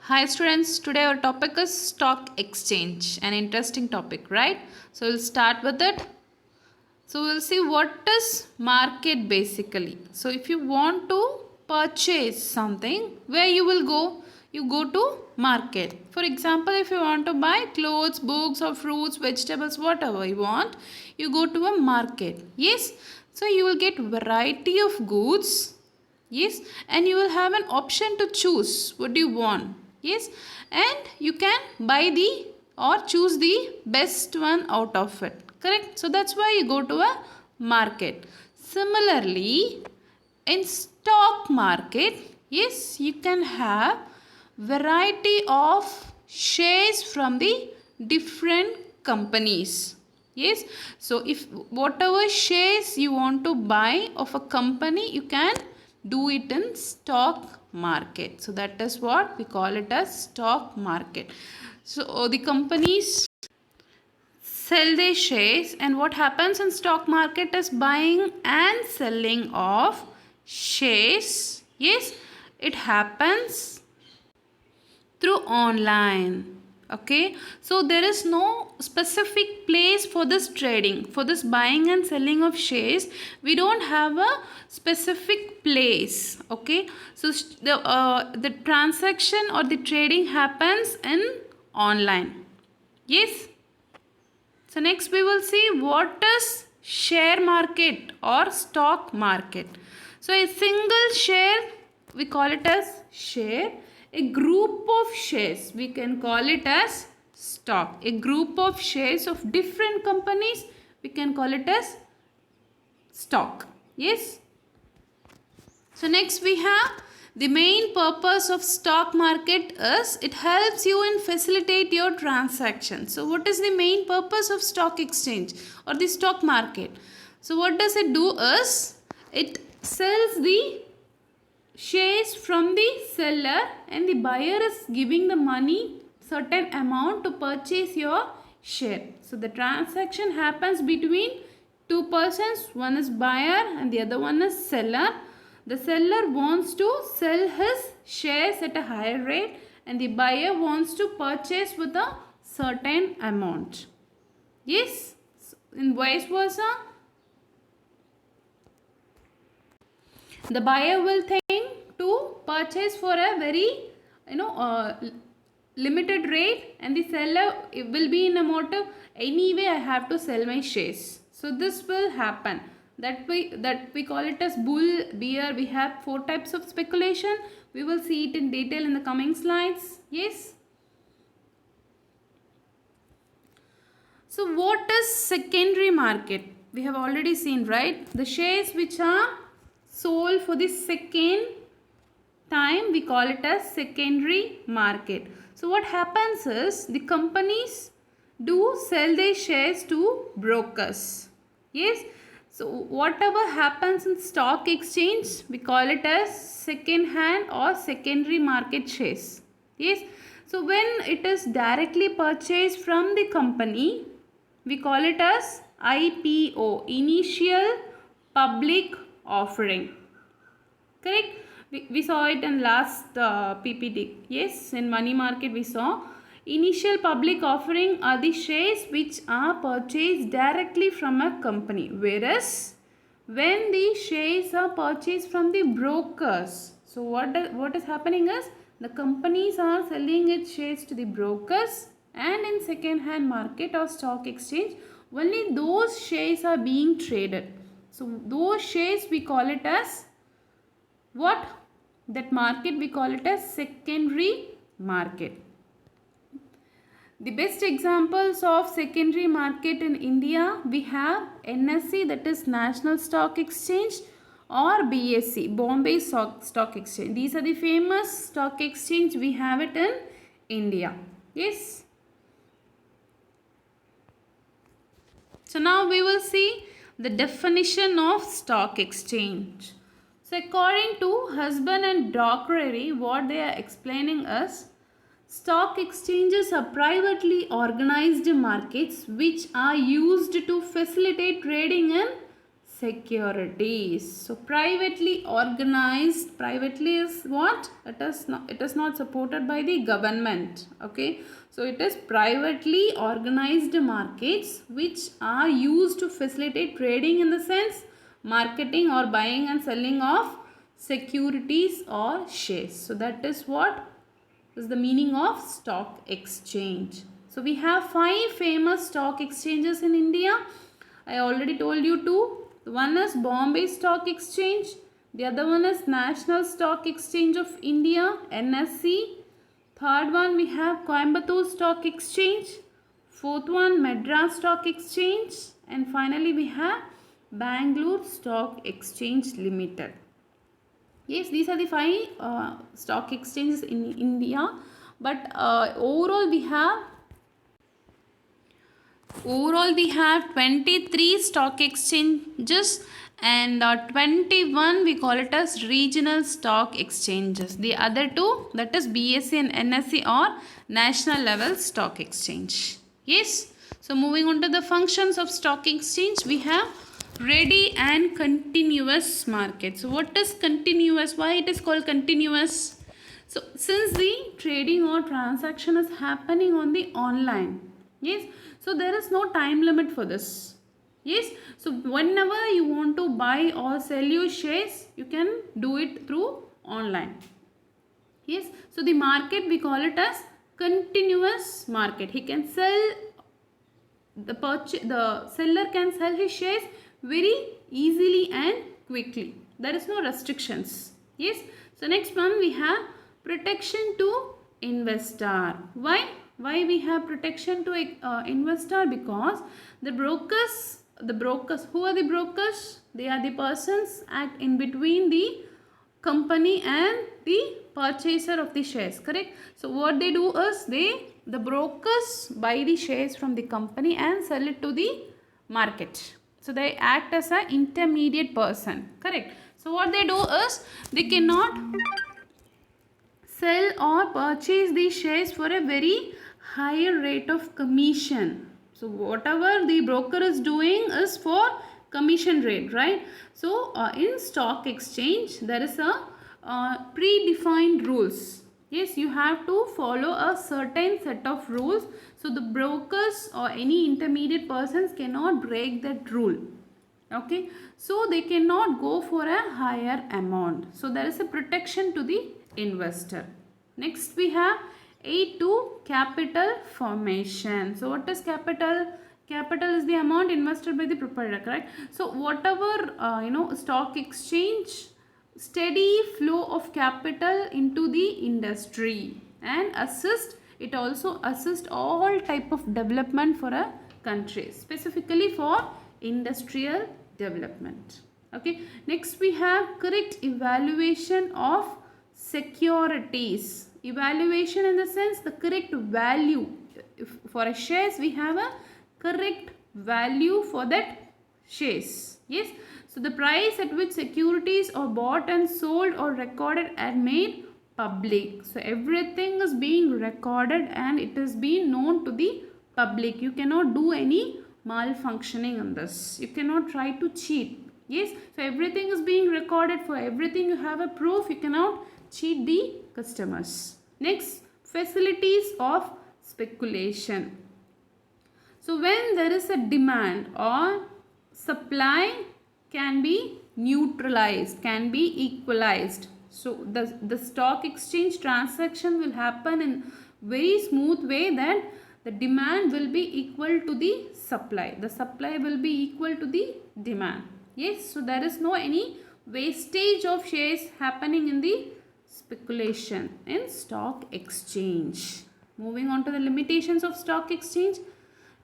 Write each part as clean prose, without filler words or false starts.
Hi students, today our topic is stock exchange, an interesting topic, right? So we'll start with it. So we'll see what is market basically. So if you want to purchase something, where you will go? You go to market. For example, if you want to buy clothes, books or fruits, vegetables, whatever you want, you go to a market. Yes. So you will get variety of goods. Yes, and you will have an option to choose what do you want. Yes, and you can buy the or choose the best one out of it. Correct? So that's why you go to a market. Similarly, in stock market, yes, you can have variety of shares from the different companies. Yes, so if whatever shares you want to buy of a company, you can do it in stock market. So that is what we call it as stock market. So the companies sell their shares, and what happens in stock market is buying and selling of shares. Yes, it happens through online. Okay, so there is no specific place for this trading, for this buying and selling of shares. We don't have a specific place. Okay, so the transaction or the trading happens in online. Yes. So next we will see what is share market or stock market. So a single share, we call it as share. A group of shares, we can call it as stock. A group of shares of different companies, we can call it as stock. Yes. So next we have the main purpose of stock market is it helps you in facilitate your transaction. So what is the main purpose of stock exchange or the stock market? So what does it do is it sells the shares from the seller, and the buyer is giving the money certain amount to purchase your share. So the transaction happens between two persons, one is buyer and the other one is seller. The seller wants to sell his shares at a higher rate, and the buyer wants to purchase with a certain amount. Yes, in vice versa, the buyer will think to purchase for a very limited rate, and the seller will be in a motive, anyway I have to sell my shares. So this will happen. That we call it as bull bear. We have four types of speculation. We will see it in detail in the coming slides. Yes. So what is secondary market? We have already seen, right? The shares which are sold for the second time, we call it as secondary market. So what happens is the companies do sell their shares to brokers. Yes. So whatever happens in stock exchange, we call it as second hand or secondary market shares. Yes. So when it is directly purchased from the company, we call it as IPO, initial public offering. Correct? We saw it in last PPT. Yes, in money market we saw initial public offering are the shares which are purchased directly from a company, whereas when the shares are purchased from the brokers, so what is happening is the companies are selling its shares to the brokers, and in second hand market or stock exchange only those shares are being traded. So those shares we call it as what? That market we call it as secondary market. The best examples of secondary market in India, we have NSE, that is National Stock Exchange, or BSE, Bombay Stock Exchange. These are the famous stock exchange we have it in India. Yes. So now we will see the definition of stock exchange. So according to Husband and Dockery, what they are explaining is stock exchanges are privately organized markets which are used to facilitate trading in securities. So privately organized, privately is what? It is not supported by the government. Okay, so it is privately organized markets which are used to facilitate trading, in the sense marketing or buying and selling of securities or shares. So that is what is the meaning of stock exchange. So we have 5 famous stock exchanges in India. I already told you two. One is Bombay Stock Exchange. The other one is National Stock Exchange of India, NSE. Third one we have Coimbatore Stock Exchange. Fourth one Madras Stock Exchange. And finally we have Bangalore Stock Exchange Limited. Yes, these are the 5 stock exchanges in India. But overall we have 23 stock exchanges, and 21 we call it as regional stock exchanges. The other two, that is BSE and NSE, or national level stock exchange. Yes. So moving on to the functions of stock exchange, we have ready and continuous market. So what is continuous? Why it is called continuous? So since the trading or transaction is happening on the online, yes, so there is no time limit for this. Yes, so whenever you want to buy or sell your shares, you can do it through online. Yes, so the market we call it as continuous market. He can sell the seller can sell his shares very easily and quickly. There is no restrictions. Yes. So next one we have protection to investor. Why we have protection to investor? Because the brokers, who are the brokers? They are the persons act in between the company and the purchaser of the shares, correct? So what they do is the brokers buy the shares from the company and sell it to the market. So they act as an intermediate person, correct? So what they do is they cannot sell or purchase these shares for a very higher rate of commission. So whatever the broker is doing is for commission rate, right? So in stock exchange there is a predefined rules. Yes, you have to follow a certain set of rules. So the brokers or any intermediate persons cannot break that rule. Okay, so they cannot go for a higher amount. So there is a protection to the investor. Next we have aid to capital formation. So what is capital? Capital is the amount invested by the proprietor, correct? So whatever stock exchange, steady flow of capital into the industry, and it also assist all type of development for a country, specifically for industrial development. Okay, next we have correct evaluation of securities. Evaluation in the sense the correct value. If for a shares we have a correct value for that shares. Yes, so the price at which securities are bought and sold or recorded and made public. So everything is being recorded and it is being known to the public. You cannot do any malfunctioning in this. You cannot try to cheat. Yes, so everything is being recorded. For everything you have a proof. You cannot cheat the customers. Next, facilities of speculation. So when there is a demand or supply can be neutralized, can be equalized. So the stock exchange transaction will happen in very smooth way that the demand will be equal to the supply. The supply will be equal to the demand. Yes, so there is no any wastage of shares happening in the speculation in stock exchange. Moving on to the limitations of stock exchange.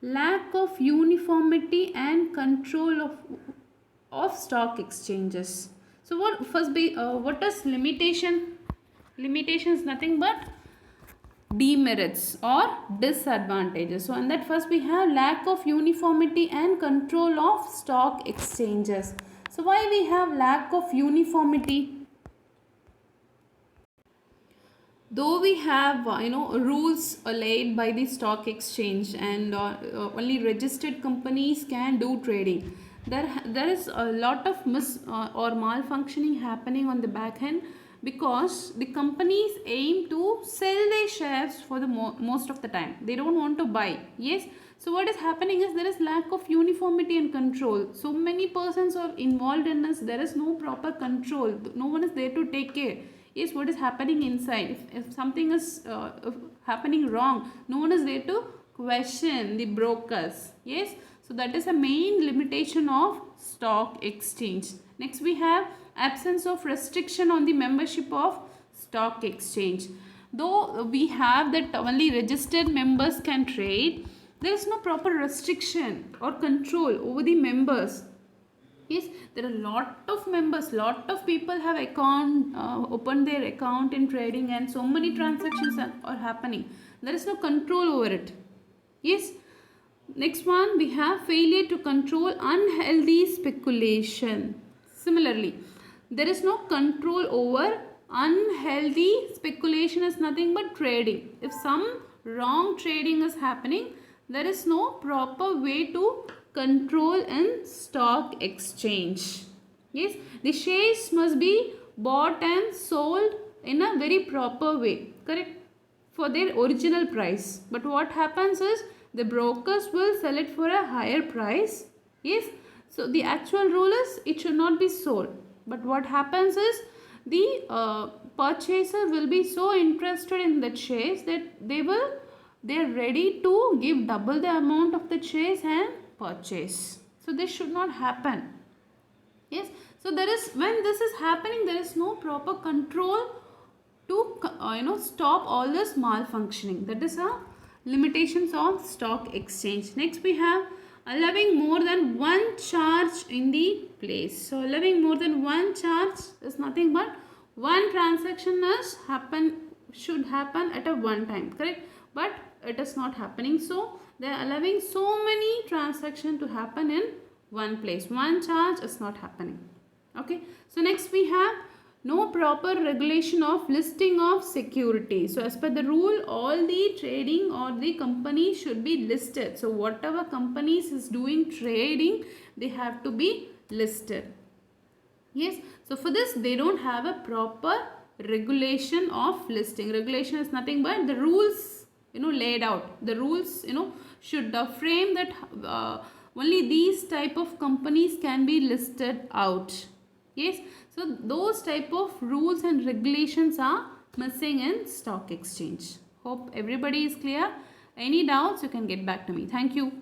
Lack of uniformity and control of stock exchanges. So what is limitation? Limitation is nothing but demerits or disadvantages. So in that first we have lack of uniformity and control of stock exchanges. So why we have lack of uniformity? Though we have rules laid by the stock exchange and only registered companies can do trading, there is a lot of or malfunctioning happening on the back end, because the companies aim to sell their shares for the most of the time. They don't want to buy. Yes. So what is happening is there is lack of uniformity and control. So many persons are involved in this. There is no proper control. No one is there to take care. Yes, what is happening inside? If something is happening wrong, no one is there to question the brokers. Yes. So that is a main limitation of stock exchange. Next we have absence of restriction on the membership of stock exchange. Though we have that only registered members can trade, there is no proper restriction or control over the members. Yes, there are a lot of members, lot of people have opened their account in trading, and so many transactions are happening. There is no control over it. Yes. Next one, we have failure to control unhealthy speculation. Similarly, there is no control over unhealthy speculation. Is nothing but trading. If some wrong trading is happening, there is no proper way to control in stock exchange. Yes, the shares must be bought and sold in a very proper way, correct, for their original price. But what happens is the brokers will sell it for a higher price. Yes. So the actual rule is it should not be sold. But what happens is the purchaser will be so interested in the shares that they are ready to give double the amount of the shares and purchase. So this should not happen. Yes. So there is, when this is happening, there is no proper control to stop all this malfunctioning. That is a limitations of stock exchange. Next we have allowing more than one charge in the place. So allowing more than one charge is nothing but one transaction should happen at a one time, correct? But it is not happening. So they are allowing so many transactions to happen in one place. One charge is not happening. Okay. So next we have no proper regulation of listing of security. So as per the rule, all the trading or the company should be listed. So whatever companies is doing trading, they have to be listed. Yes. So for this, they don't have a proper regulation of listing. Regulation is nothing but the rules, laid out. The rules, should frame that only these type of companies can be listed out. Yes. So those type of rules and regulations are missing in stock exchange. Hope everybody is clear. Any doubts, you can get back to me. Thank you.